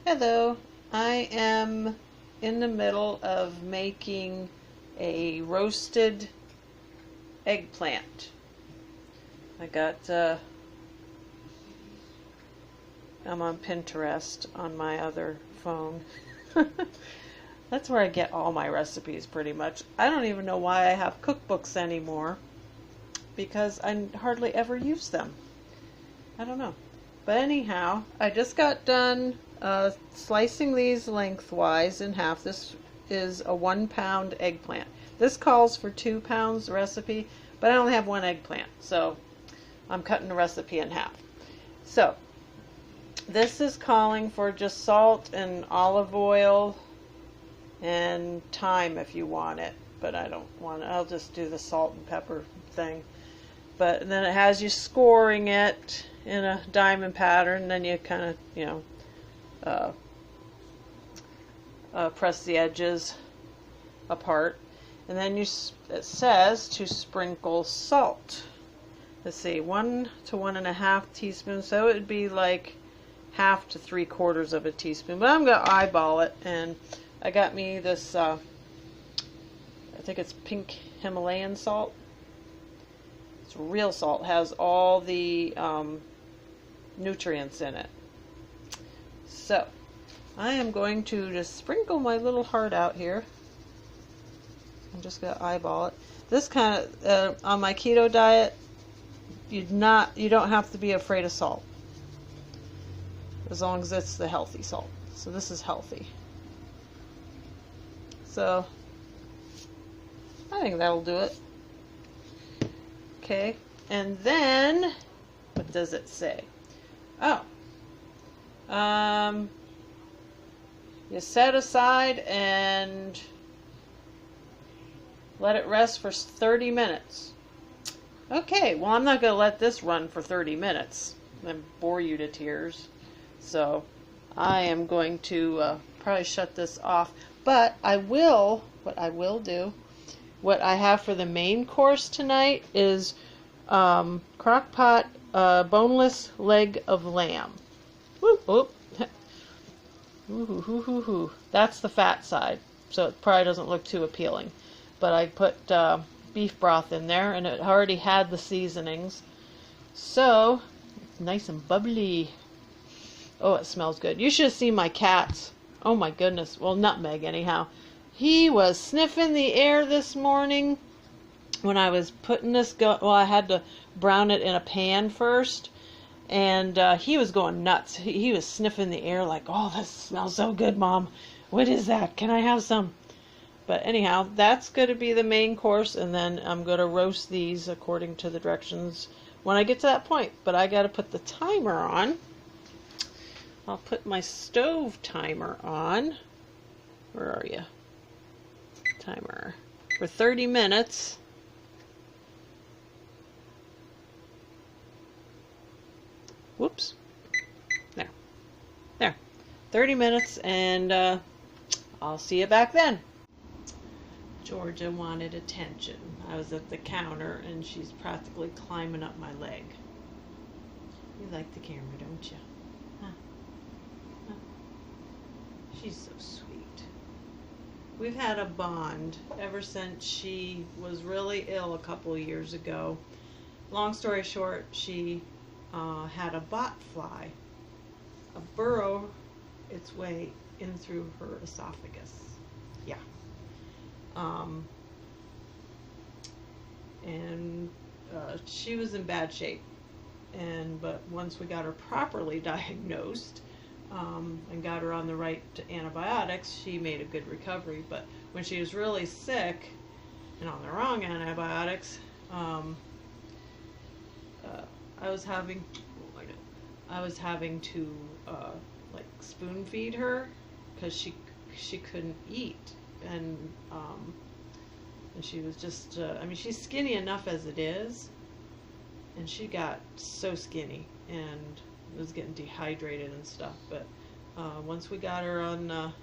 Hello, I am in the middle of making a roasted eggplant. I got, I'm on Pinterest on my other phone. That's where I get all my recipes pretty much. I don't even know why I have cookbooks anymore because I hardly ever use them. I don't know. But anyhow, I just got done slicing these lengthwise in half. This is a 1 pound eggplant. This calls for 2 pounds recipe, but I only have 1 eggplant, so I'm cutting the recipe in half. So this is calling for just salt and olive oil and thyme if you want it, but I don't want it. I'll just do the salt and pepper thing. But then it has you scoring it in a diamond pattern, then you kind of, press the edges apart. And then it says to sprinkle salt. Let's see, 1 to 1.5 teaspoons, so it would be like 1/2 to 3/4 of a teaspoon. But I'm going to eyeball it, and I got me this, I think it's pink Himalayan salt. It's real salt, has all the nutrients in it. So I am going to just sprinkle my little heart out here. I'm just going to eyeball it. This kind of, on my keto diet, you don't have to be afraid of salt, as long as it's the healthy salt. So this is healthy. So I think that'll do it. Okay, and then what does it say? Oh, you set aside and let it rest for 30 minutes. Okay, well, I'm not going to let this run for 30 minutes and bore you to tears. So I am going to probably shut this off. But what I will do, what I have for the main course tonight is crock pot boneless leg of lamb. Whoop, whoop. Ooh, that's the fat side, so it probably doesn't look too appealing. But I put beef broth in there, and it already had the seasonings. So, it's nice and bubbly. Oh, it smells good. You should have seen my cats. Oh my goodness. Well, Nutmeg anyhow. He was sniffing the air this morning when I was putting this, well, I had to brown it in a pan first. And he was going nuts. He was sniffing the air like, oh, this smells so good, Mom. What is that? Can I have some? But anyhow, that's going to be the main course. And then I'm going to roast these according to the directions when I get to that point. But I got to put the timer on. I'll put my stove timer on. Where are you? Timer. For 30 minutes. Whoops. There. 30 minutes, and I'll see you back then. Georgia wanted attention. I was at the counter, and she's practically climbing up my leg. You like the camera, don't you? Huh? Huh? She's so sweet. We've had a bond ever since she was really ill a couple of years ago. Long story short, she had a bot fly burrow its way in through her esophagus. Yeah. And she was in bad shape. But once we got her properly diagnosed and got her on the right antibiotics, she made a good recovery. But when she was really sick and on the wrong antibiotics, I was having to like spoon feed her because she couldn't eat, and she was just I mean, she's skinny enough as it is, and she got so skinny and was getting dehydrated and stuff. But once we got her on the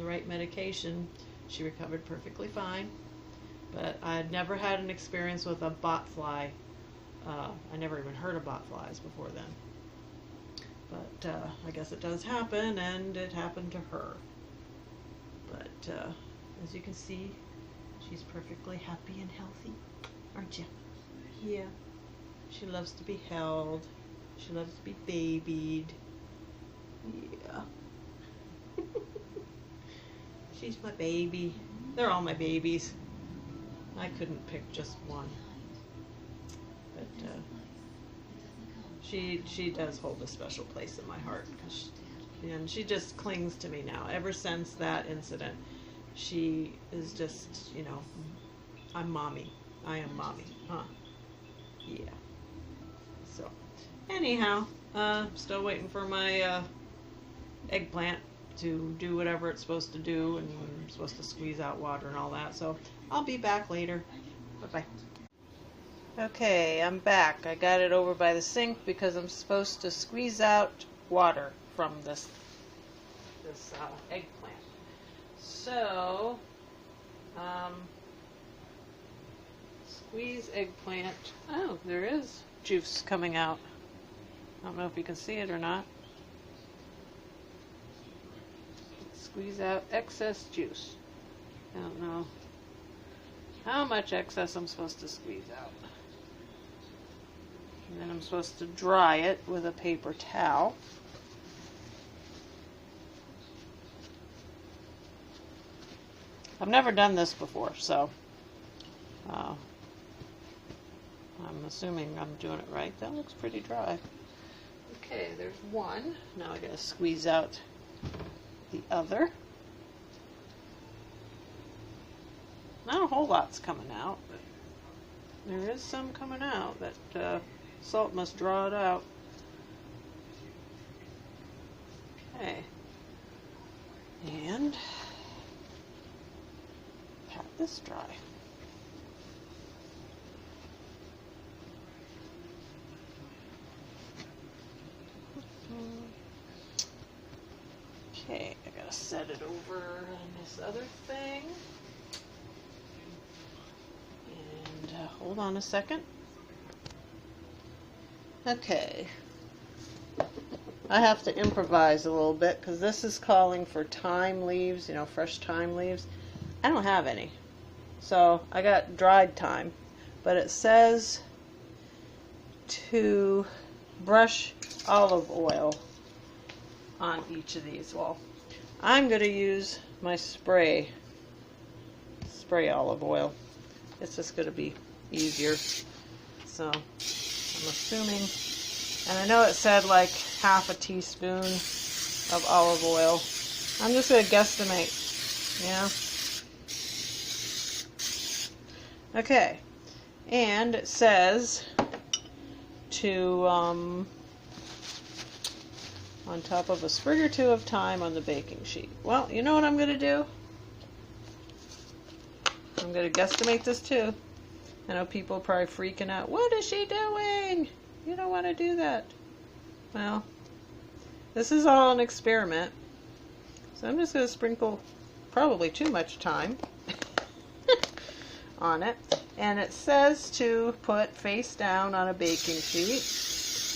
right medication, she recovered perfectly fine. But I had never had an experience with a bot fly. I never even heard of bot flies before then. But I guess it does happen, and it happened to her. But as you can see, she's perfectly happy and healthy, aren't you? Yeah. She loves to be held. She loves to be babied. Yeah. She's my baby. They're all my babies. I couldn't pick just one. But she does hold a special place in my heart, and she just clings to me now. Ever since that incident, she is just, you know, I'm mommy. I am mommy, huh? Yeah. So, anyhow, still waiting for my eggplant to do whatever it's supposed to do, and I'm supposed to squeeze out water and all that. So, I'll be back later. Bye-bye. Okay, I'm back. I got it over by the sink because I'm supposed to squeeze out water from this eggplant. So, squeeze eggplant. Oh, there is juice coming out. I don't know if you can see it or not. Squeeze out excess juice. I don't know how much excess I'm supposed to squeeze out. And then I'm supposed to dry it with a paper towel. I've never done this before, so I'm assuming I'm doing it right. That looks pretty dry. Okay, there's one. Now I gotta squeeze out the other. Not a whole lot's coming out, but there is some coming out. That salt must draw it out. Okay. And pat this dry. Okay, I gotta set it over on this other thing. And hold on a second. Okay. I have to improvise a little bit because this is calling for thyme leaves, you know, fresh thyme leaves. I don't have any. So I got dried thyme. But it says to brush olive oil on each of these. Well, I'm going to use my spray olive oil. It's just going to be easier. So I'm assuming, and I know it said like half a teaspoon of olive oil. I'm just going to guesstimate, Okay, and it says to on top of a sprig or two of thyme on the baking sheet. Well, you know what I'm going to do? I'm going to guesstimate this too. I know people are probably freaking out. What is she doing? You don't want to do that. Well, this is all an experiment. So I'm just going to sprinkle probably too much thyme on it. And it says to put face down on a baking sheet.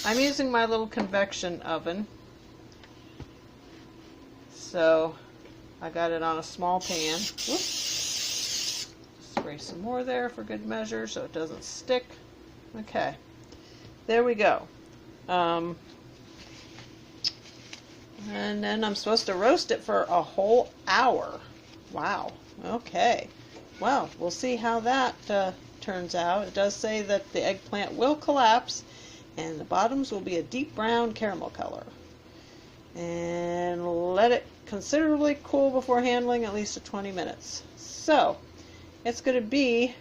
I'm using my little convection oven. So I got it on a small pan. Whoops. Spray some more there for good measure so it doesn't stick. Okay, there we go. And then I'm supposed to roast it for a whole hour. Wow. Okay. Well, we'll see how that turns out. It does say that the eggplant will collapse and the bottoms will be a deep brown caramel color. And let it considerably cool before handling, at least 20 minutes. So it's going to be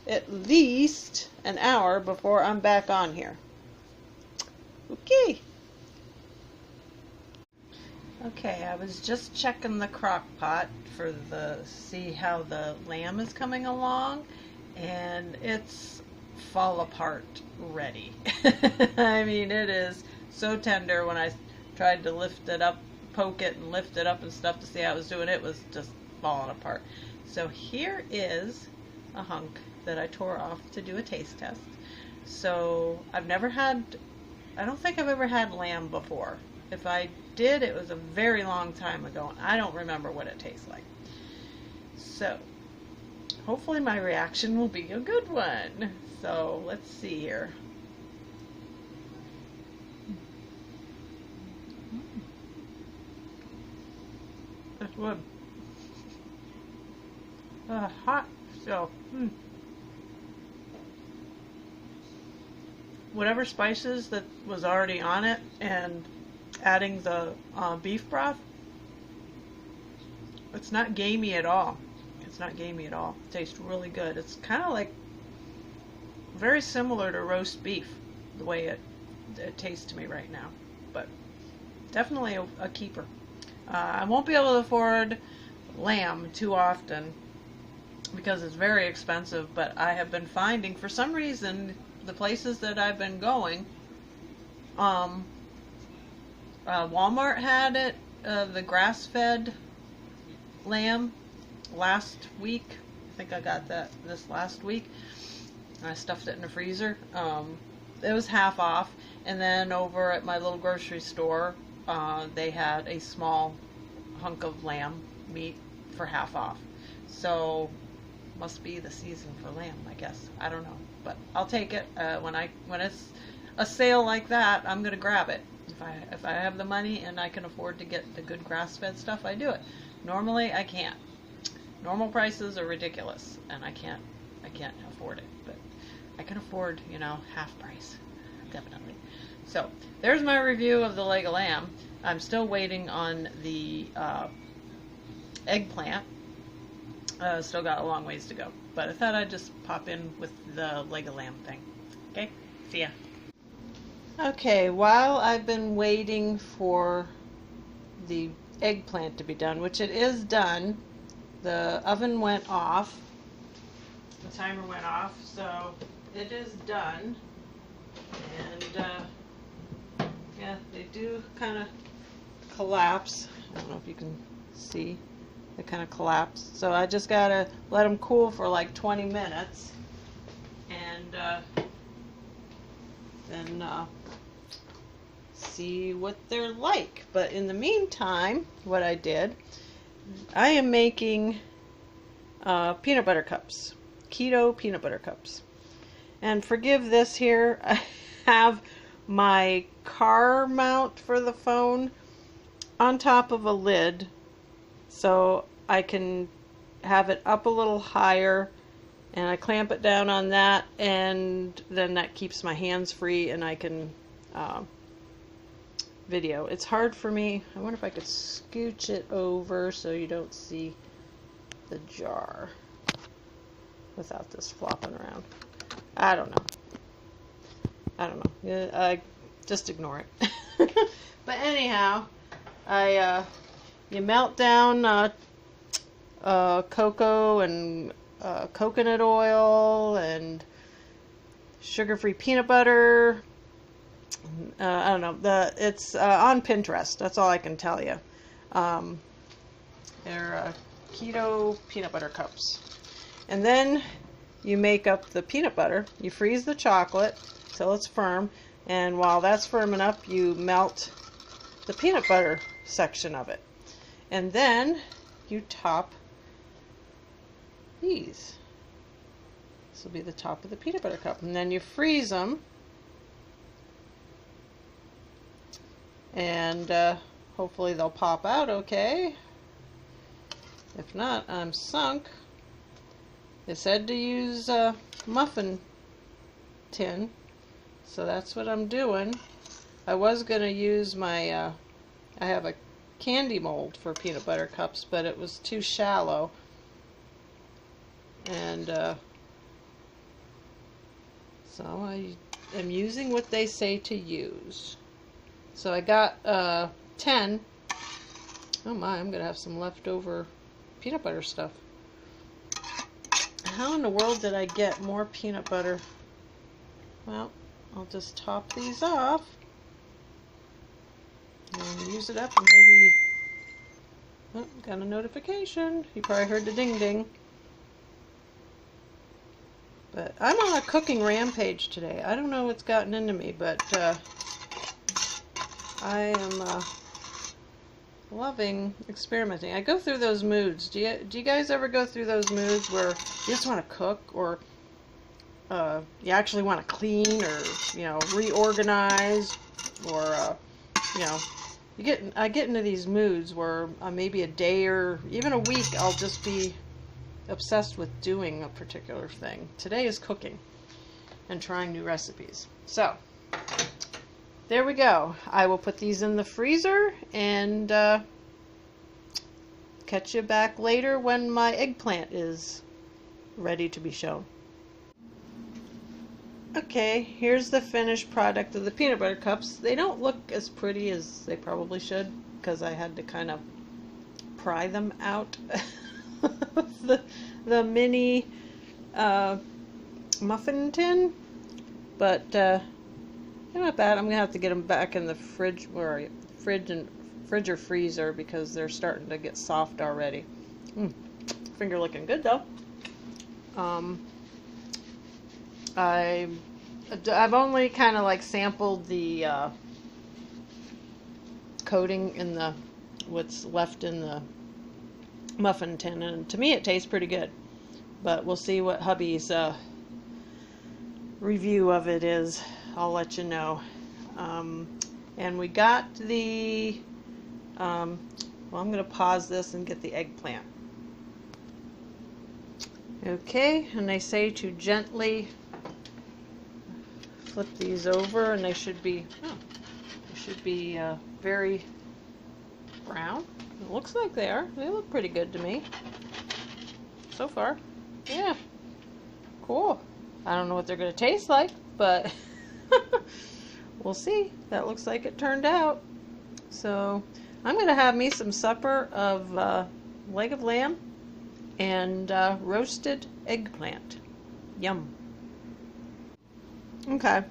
at least an hour before I'm back on here. Okay. Okay, I was just checking the crock pot for see how the lamb is coming along, and it's fall apart ready. I mean, it is so tender. When I tried to lift it up, poke it and lift it up and stuff to see how it was doing, it was just falling apart. So here is a hunk that I tore off to do a taste test. So I've never had I don't think I've ever had lamb before. If I did, it was a very long time ago, and I don't remember what it tastes like. So, hopefully my reaction will be a good one. So, let's see here. That's good. Hot, so, whatever spices that was already on it and adding the beef broth, it's not gamey at all. It's not gamey at all. It tastes really good. It's kind of like very similar to roast beef, the way it tastes to me right now. But definitely a keeper. I won't be able to afford lamb too often because it's very expensive, but I have been finding, for some reason, the places that I've been going, Walmart had it, the grass-fed lamb last week. I think I got this last week. I stuffed it in the freezer. It was half off. And then over at my little grocery store, they had a small hunk of lamb meat for half off. So must be the season for lamb, I guess. I don't know, but I'll take it. When it's a sale like that, I'm gonna grab it. If I have the money and I can afford to get the good grass-fed stuff, I do it. Normally, I can't. Normal prices are ridiculous, and I can't afford it. But I can afford, half price, definitely. So there's my review of the leg of lamb. I'm still waiting on the eggplant. Still got a long ways to go, but I thought I'd just pop in with the leg of lamb thing. Okay, see ya. Okay, while I've been waiting for the eggplant to be done, which it is done, the oven went off, the timer went off, so it is done. And yeah, they do kind of collapse. I don't know if you can see. They kind of collapse. So I just gotta let them cool for like 20 minutes, and then see what they're like. But in the meantime, what I did, I am making peanut butter cups, keto peanut butter cups. And forgive this here, I have my car mount for the phone on top of a lid, so I can have it up a little higher, and I clamp it down on that, and then that keeps my hands free and I can video. It's hard for me. I wonder if I could scooch it over so you don't see the jar without this flopping around. I don't know. I just ignore it. But anyhow, you melt down cocoa and coconut oil and sugar-free peanut butter. I don't know. It's on Pinterest. That's all I can tell you. They're keto peanut butter cups. And then you make up the peanut butter. You freeze the chocolate till it's firm. And while that's firming up, you melt the peanut butter section of it. And then you top these. This will be the top of the peanut butter cup. And then you freeze them. And hopefully they'll pop out okay. If not, I'm sunk. They said to use a muffin tin, so that's what I'm doing. I was going to use my, I have a candy mold for peanut butter cups, but it was too shallow. And so I am using what they say to use. So I got 10. Oh my, I'm going to have some leftover peanut butter stuff. How in the world did I get more peanut butter? Well, I'll just top these off and use it up, and maybe... Oh, got a notification. You probably heard the ding ding. But I'm on a cooking rampage today. I don't know what's gotten into me, but I am loving experimenting. I go through those moods. Do you guys ever go through those moods where you just want to cook, or you actually want to clean, or reorganize, or I get into these moods where maybe a day or even a week I'll just be obsessed with doing a particular thing. Today is cooking and trying new recipes. So there we go. I will put these in the freezer and catch you back later when my eggplant is ready to be shown. Okay, here's the finished product of the peanut butter cups. They don't look as pretty as they probably should because I had to kind of pry them out of the mini muffin tin, but they're not bad. I'm gonna have to get them back in the fridge or freezer because they're starting to get soft already. Finger looking good though. I've only kind of like sampled the coating in what's left in the muffin tin, and to me it tastes pretty good. But we'll see what hubby's review of it is. I'll let you know. And we got the well, I'm going to pause this and get the eggplant. Okay, and they say to gently flip these over, and they should be very brown. It looks like they are. They look pretty good to me so far. Yeah, cool. I don't know what they're going to taste like, but we'll see. That looks like it turned out. So I'm going to have me some supper of leg of lamb and roasted eggplant. Yum. Okay,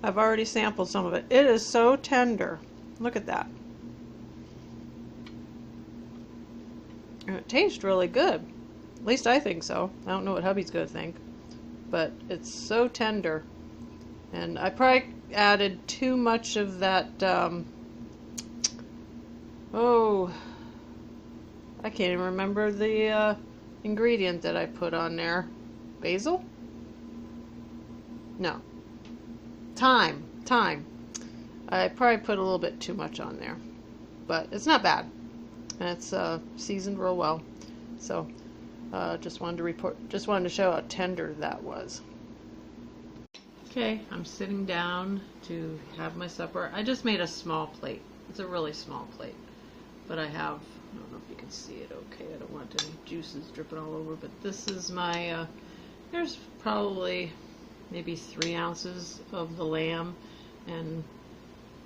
I've already sampled some of it. It is so tender. Look at that. And it tastes really good. At least I think so. I don't know what hubby's going to think. But it's so tender. And I probably added too much of that, I can't even remember the ingredient that I put on there. Basil? No. Thyme. I probably put a little bit too much on there. But it's not bad. And it's seasoned real well. So just wanted to show how tender that was. Okay, I'm sitting down to have my supper. I just made a small plate. It's a really small plate. But I don't know if you can see it okay. I don't want any juices dripping all over. But this is my, there's probably maybe 3 ounces of the lamb. And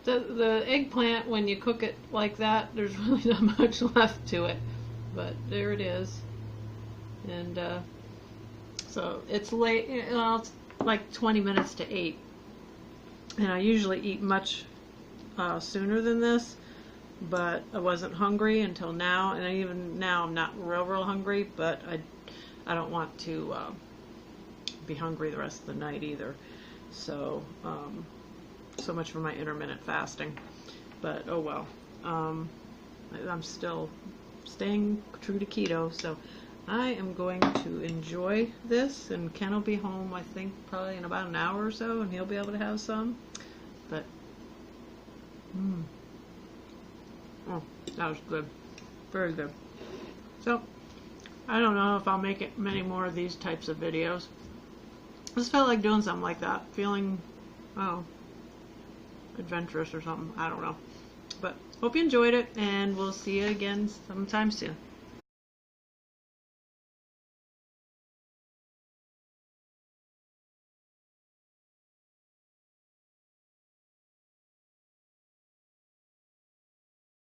the eggplant, when you cook it like that, there's really not much left to it. But there it is. And so it's late, it's like 20 minutes to 8. And I usually eat much sooner than this, but I wasn't hungry until now, and even now I'm not real hungry, but I don't want to be hungry the rest of the night either. So so much for my intermittent fasting. But oh well. I'm still staying true to keto, so I am going to enjoy this, and Ken will be home, I think, probably in about an hour or so, and he'll be able to have some. But, oh, that was good. Very good. So, I don't know if I'll make it many more of these types of videos. I just felt like doing something like that. Feeling, adventurous or something. I don't know. But, hope you enjoyed it, and we'll see you again sometime soon.